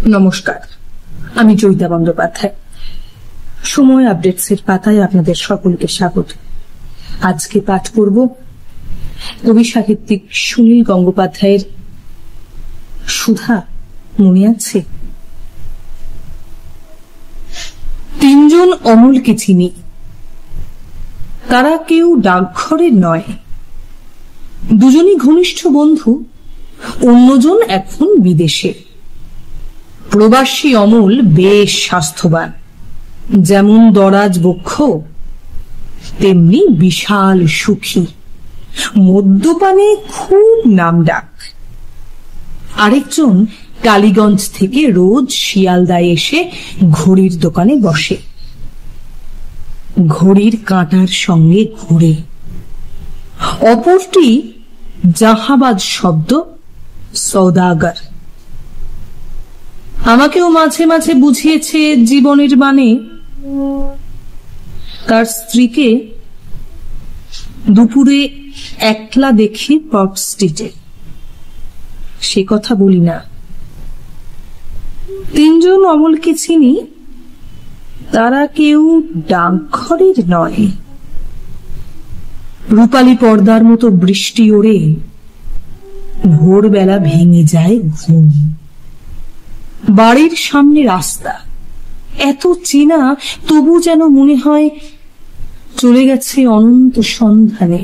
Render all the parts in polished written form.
নমস্কার, আমি জয়িতা বন্দ্যোপাধ্যায়। সময় আপডেটসের পাতায় আপনাদের সকলকে স্বাগত। আজকে পাঠ করব কবি সাহিত্যিক সুনীল গঙ্গোপাধ্যায়ের সুধা। মনে আছে? তিনজন অমলকে চিনি, তারা কেউ ডাকঘরের নয়। দুজনই ঘনিষ্ঠ বন্ধু, অন্যজন এখন বিদেশে। প্রবাসী অমল বেশ স্বাস্থ্যবান, যেমন দরাজ বক্ষ তেমনি বিশাল সুখী, মদ্যপানে খুব নামডাক। আরেকজন কালীগঞ্জ থেকে রোজ শিয়ালদায় এসে ঘড়ির দোকানে বসে, ঘড়ির কাঁটার সঙ্গে ঘুরে। অপরটি জাহাবাজ শব্দ সওদাগর। আমাকেও মাঝে মাঝে বুঝিয়েছে জীবনের মানে। তার স্ত্রীকে দুপুরে একলা দেখি পার্ক স্ট্রিটে, সে কথা বলি না। তিনজন অমলকে চিনি, তারা কেউ ডাকঘরের নয়। রূপালী পর্দার মতো বৃষ্টি ওড়ে, ভোরবেলা ভেঙে যায় ঘুম। বাড়ির সামনে রাস্তা এত চেনা, তবু যেন মনে হয় চলে গেছে অনন্ত সন্ধানে।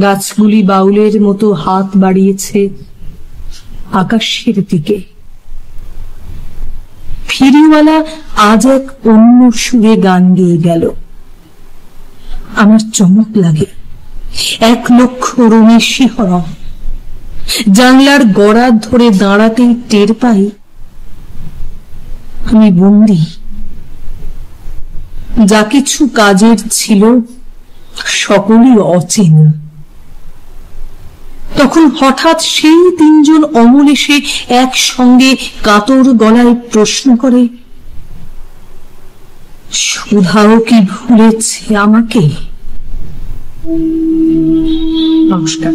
গাছগুলি বাউলের মতো হাত বাড়িয়েছে আকাশের দিকে। ফেরিওয়ালা আজ এক অন্য সুরে গান গেয়ে গেল। আমার চমক লাগে, 1,00,000 রঙের শিহরণ। জানলার গড়া ধরে দাঁড়াতেই টের পাই আমি বন্দী। যা কিছু কাজের ছিল সকলই অচেনা। তখন হঠাৎ সেই তিনজন অমল এসে একসঙ্গে কাতর গলায় প্রশ্ন করে, সুধাও কি ভুলেছে আমাকে? নমস্কার।